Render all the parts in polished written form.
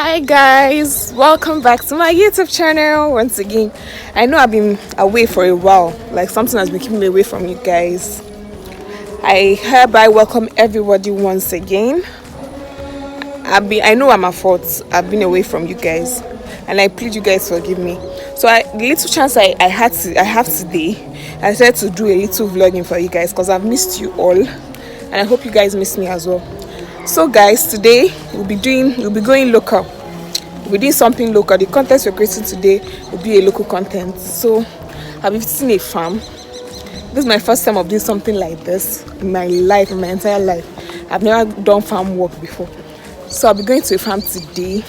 Hi guys, welcome back to my YouTube channel once again. I know I've been away for a while, like something has been keeping me away from you guys. I hereby welcome everybody once again. I know I'm at fault. I've been away from you guys, and I plead you guys forgive me. So the little chance I have today, I decided to do a little vlogging for you guys because I've missed you all, and I hope you guys miss me as well. So guys, today we'll be going local. We'll be doing something local. The content we're creating today will be a local content. So I'll be visiting a farm. This is my first time of doing something like this in my life, in my entire life. I've never done farm work before. So I'll be going to a farm today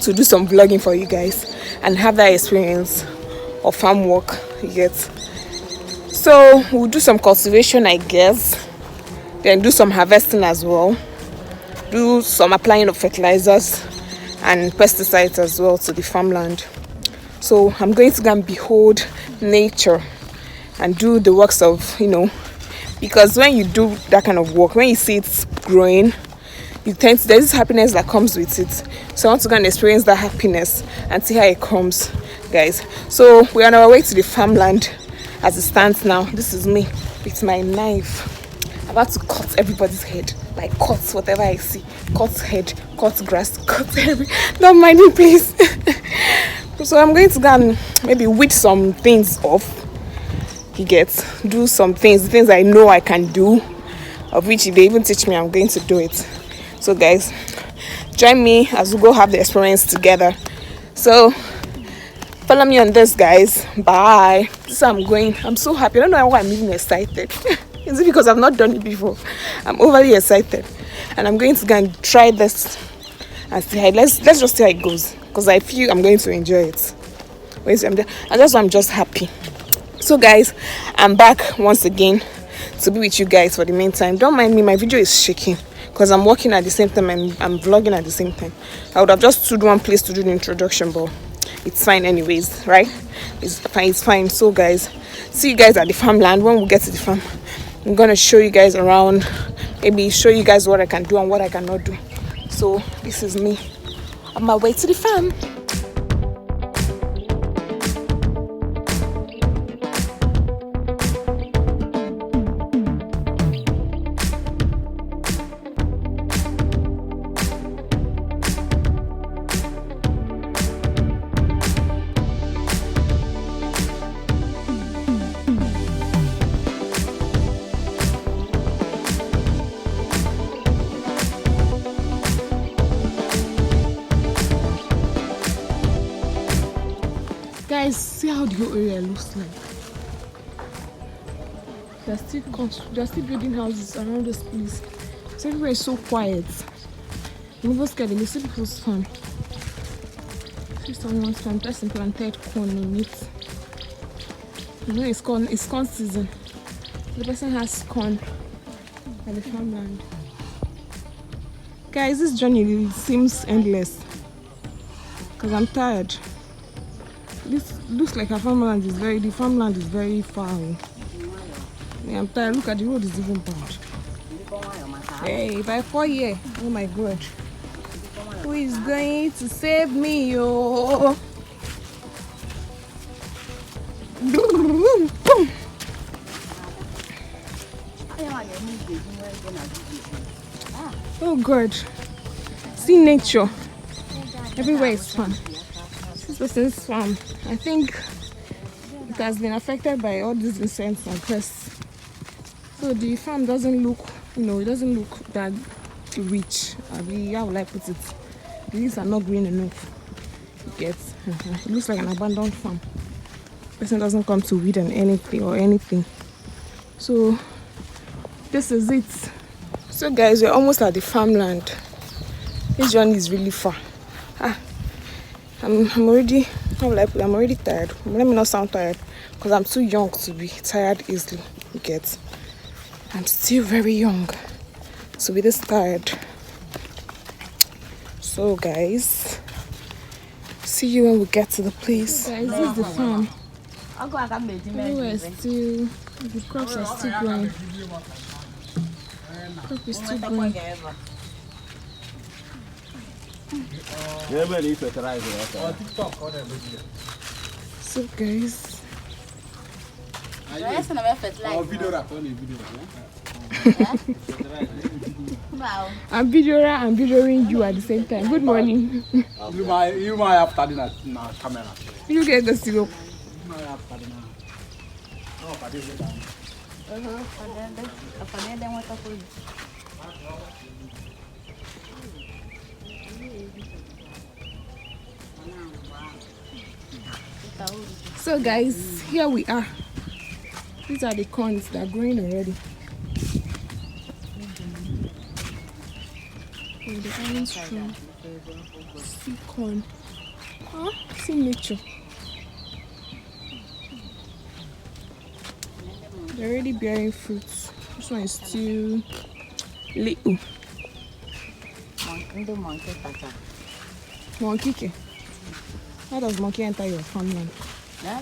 to do some vlogging for you guys and have that experience of farm work yet. So we'll do some cultivation, I guess, then do some harvesting as well, do some applying of fertilizers and pesticides as well to the farmland. So I'm going to go and behold nature and do the works of, because when you do that kind of work, when you see it growing, there's this happiness that comes with it. So I want to go and experience that happiness and see how it comes, guys. So we're on our way to the farmland as it stands now. This is me with my knife. I'm about to cut everybody's head, like cut whatever I see, cut head, cut grass, cut every. Don't mind me, please. So I'm going to go and maybe weed some things off. Do some things, the things I know I can do, of which if they even teach me, I'm going to do it. So guys, join me as we go have the experience together. So follow me on this, guys. Bye. This is how I'm going. I'm so happy. I don't know why I'm even excited. Is it because I've not done it before? I'm overly excited, and I'm going to go and try this and see how. Let's just see how it goes, because I feel I'm going to enjoy it. And that's why I'm just happy. So guys, I'm back once again to be with you guys for the meantime. Don't mind me, my video is shaking because I'm working at the same time and I'm vlogging at the same time. I would have just stood one place to do the introduction, but it's fine anyways, right? It's fine. So guys, see you guys at the farmland. When we get to the farm, I'm gonna show you guys around, maybe show you guys what I can do and what I cannot do. So this is me on my way to the farm. Guys, see how the whole area looks like. They're still building houses around this place. So everywhere is so quiet. I'm even scared. They see people's farm. See someone's farm. Person planted corn in it. It's corn season. The person has corn at the farmland. Guys, this journey seems endless because I'm tired. This looks like the farmland is very far away. Yeah, I'm tired. Look at the road, is even bad. Hey, if I fall here, oh my god. Who is going to save me, yo? Oh god. See nature. Everywhere is fun. This person's farm, I think it has been affected by all these insects and pests. So the farm doesn't look, it doesn't look that rich. How will I put it? The leaves are not green enough. It looks like an abandoned farm. Person doesn't come to weed and anything. So this is it. So guys, we're almost at the farmland. This journey is really far. I'm already tired. Let me not sound tired because I'm too young to be tired easily. I'm still very young to be this tired. So guys, see you when we get to the place. Guys, this is the farm. Everywhere is still, the crops are still growing. Crop is still growing. So guys, I'm videoing you at the same time. Good morning. You might have studied na camera. You get the syrup. So guys, here we are. These are the corns that are growing already. And the orange tree. See corn. Huh? See nature. They're already bearing fruits. This one is still little. Monkey. How does monkey enter your farmland? Yeah,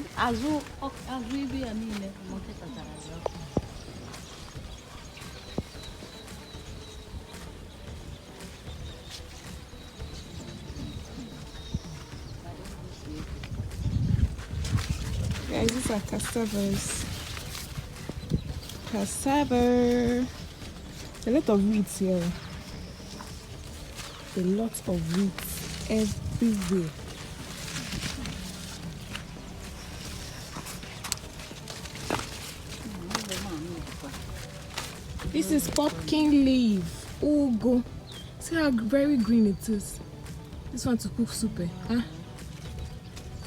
these are cassavas. Cassava. A lot of weeds here. A lot of weeds everywhere. This is pumpkin leaf. Ugu. See how very green it is. This one to cook soup, huh?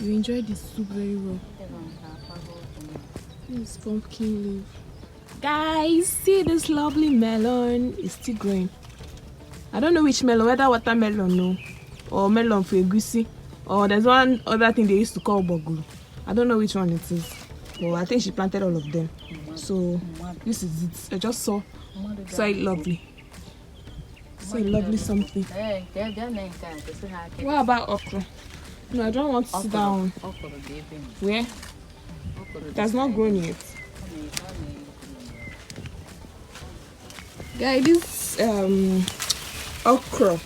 You enjoy this soup very well. This is pumpkin leaf. Guys, see this lovely melon. It's still growing. I don't know which melon, whether watermelon no, or melon for egusi, or there's one other thing they used to call bogulu. I don't know which one it is. But I think she planted all of them. So this is it. I just saw it lovely. So lovely something. What about okra? No, I don't want to sit down. Where? It has not grown yet. Guys, this okra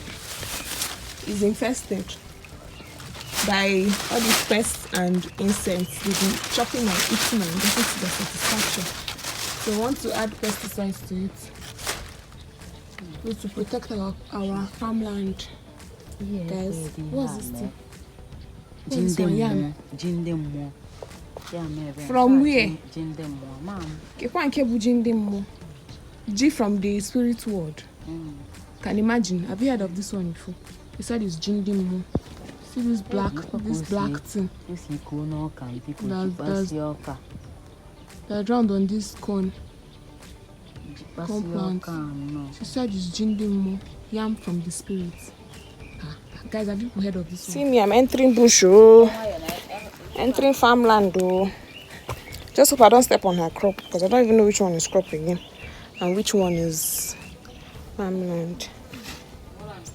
is infested by all these pests and insects. They've been chopping and eating and getting to the satisfaction. So we want to add pesticides to it to protect our farmland. Guys, what's this thing? From where? G from the spirit world. Can imagine. Have you heard of this one before? He said it's Jindimmo. See this black thing. They're drowned on this corn plant. She said it's Jindimmo, yam from the spirit. Guys, have you heard of this one? See me, I'm entering bush, entering farmland. Just hope I don't step on her crop, because I don't even know which one is crop again and which one is farmland.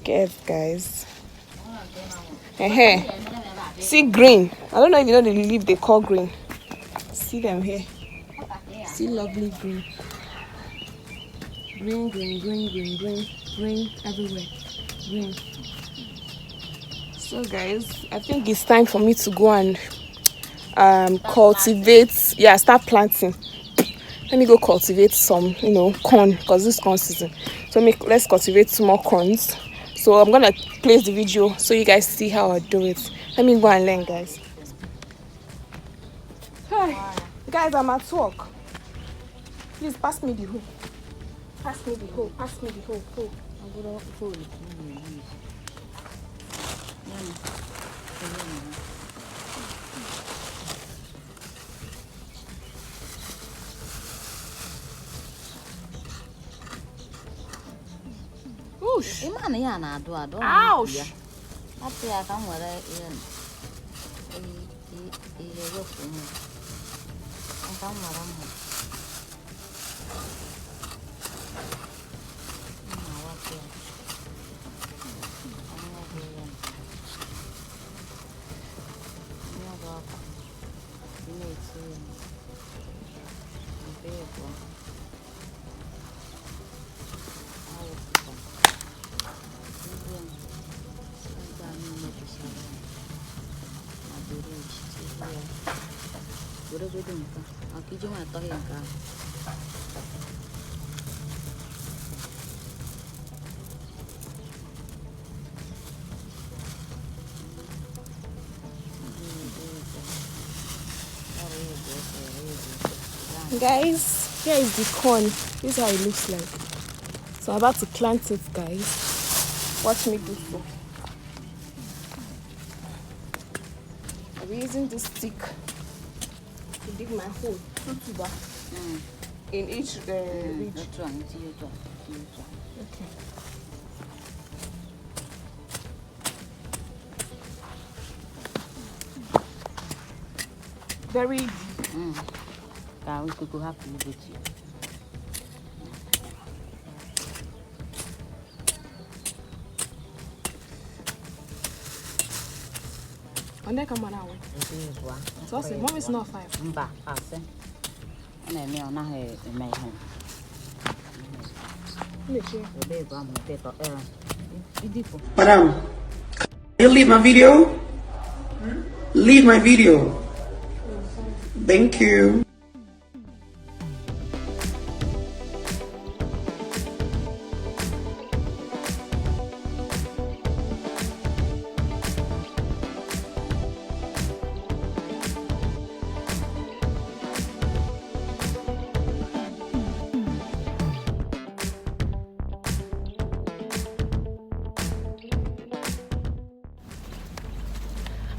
Guys. Hey. See green. I don't know if you know the leaf they call green. See them here. See lovely green. Green everywhere. Green. So guys, I think it's time for me to go and cultivate. Start planting. Let me go cultivate some, corn, because this is corn season. So let's cultivate some more corns. So I'm gonna place the video so you guys see how I do it. Let me go and learn, guys. Hi, guys, I'm at work. Please pass me the hoe. Pass me the hoe. Ouch! Ouch! Guys, here is the corn. This is how it looks like. So I'm about to plant it, guys. Watch me do so. I'll be using this stick to dig my hole. In each ridge. Okay. Very deep. We could go happy with you. And then come on out. So I say, Mom is not 5. I say. And I may not have in my home. Madam, you leave my video? Leave my video. Thank you.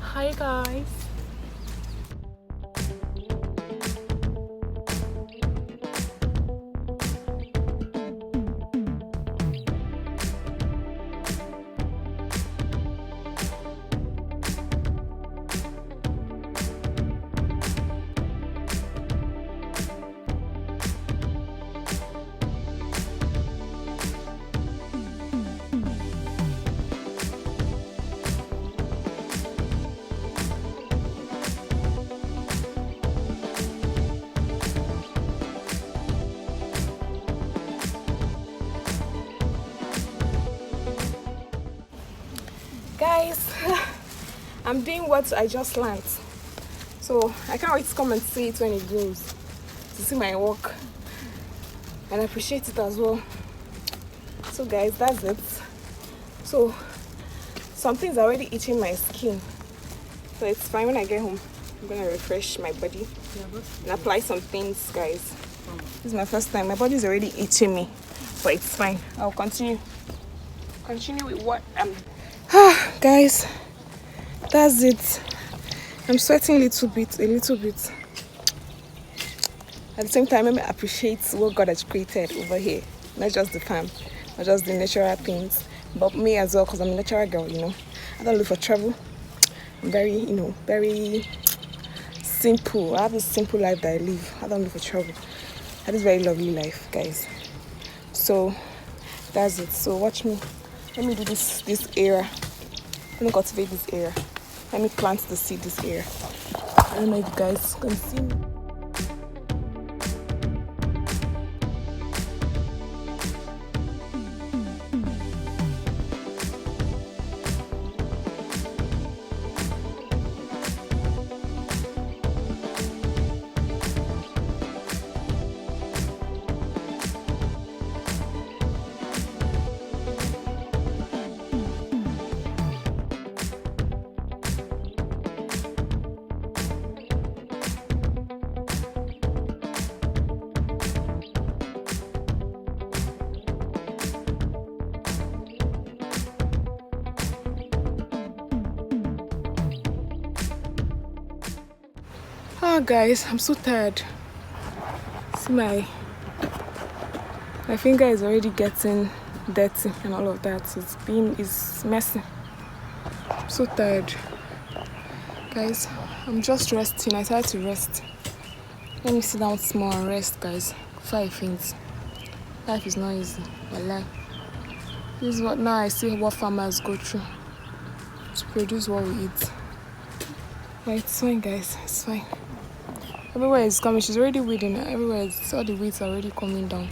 Hi guys. Guys, I'm doing what I just learned, so I can't wait to come and see it when it grows, to see my work, and I appreciate it as well. So guys, that's it. So some things are already itching my skin, so it's fine. When I get home, I'm gonna refresh my body and apply some things, guys. This is my first time. My body's already itching me, but it's fine. I'll continue with what I'm guys, that's it. I'm sweating a little bit. At the same time, let me appreciate what God has created over here. Not just the farm, not just the natural things, but me as well, because I'm a natural girl, you know. I don't look for trouble. I'm very, very simple. I have a simple life that I live. I don't look for trouble. I have this very lovely life, guys. So that's it. So watch me. Let me do this area. Let me cultivate this area. Let me plant the seed this area. I don't know if you guys can see me. Oh guys, I'm so tired. See, my finger is already getting dirty and all of that. It's messy. I'm so tired, guys. I'm just resting. I tried to rest. Let me sit down small and rest, guys, before I faint. Life is not easy, but life. This is what now I see what farmers go through to produce what we eat. But it's fine, guys. It's fine. Everywhere is coming. She's already weeding. Everywhere, all the weeds are already coming down.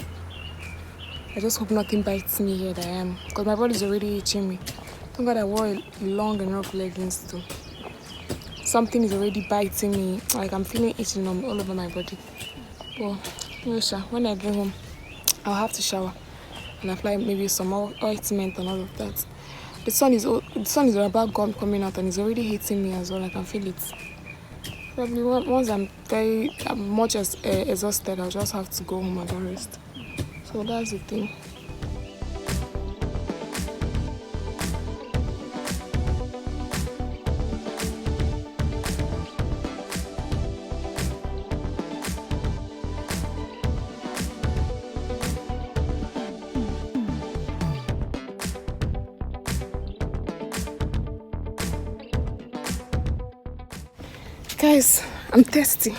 I just hope nothing bites me here that I am, because my body's already itching me. Thank God I wore long enough leggings to something is already biting me. Like I'm feeling itching all over my body. Well, when I get home, I'll have to shower and apply maybe some ointment and all of that. The sun is about gone coming out and it's already hitting me as well. I can feel it. Probably once I'm much as exhausted, I'll just have to go home and rest. So that's the thing. Guys, I'm thirsty,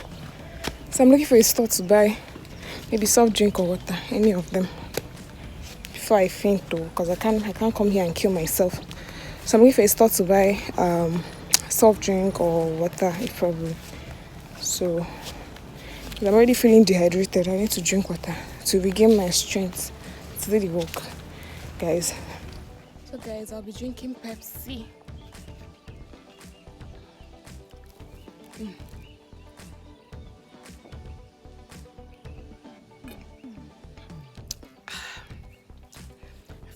so I'm looking for a store to buy maybe soft drink or water, any of them, before I faint though, because I can't come here and kill myself. So I'm looking for a store to buy soft drink or water, if probably. So I'm already feeling dehydrated. I need to drink water to regain my strength to do the work, guys. So guys, I'll be drinking Pepsi. I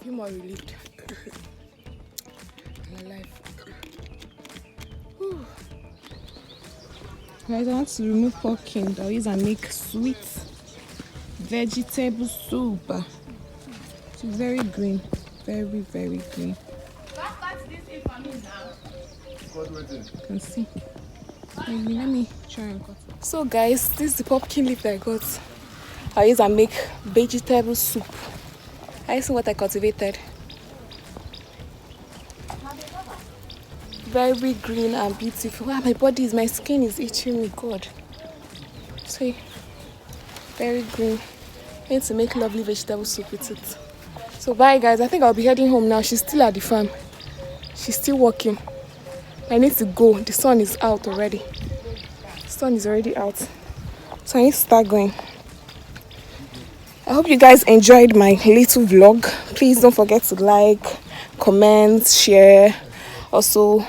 feel more relieved. I'm alive. Whew. Guys, I want to remove pumpkin. I'll use and make sweet vegetable soup. It's very green. Very, very green. You can see. Maybe let me try and cut it. So guys, this is the pumpkin leaf that I got. I'll use and make vegetable soup. I see what I cultivated. Very green and beautiful. Wow, my skin is itching me, God. See, very green. I need to make lovely vegetable soup with it. So bye guys, I think I'll be heading home now. She's still at the farm. She's still working. I need to go. The sun is out already. The sun is already out. So I need to start going. I hope you guys enjoyed my little vlog. Please don't forget to like, comment, share. Also,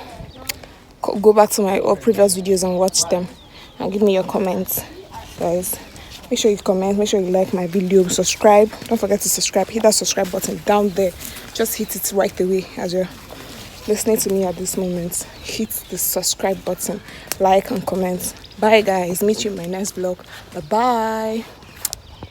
go back to my previous videos and watch them. And give me your comments, guys. Make sure you comment. Make sure you like my video. Subscribe. Don't forget to subscribe. Hit that subscribe button down there. Just hit it right away as you're listening to me at this moment. Hit the subscribe button, like and comment. Bye guys, meet you in my next vlog. Bye bye.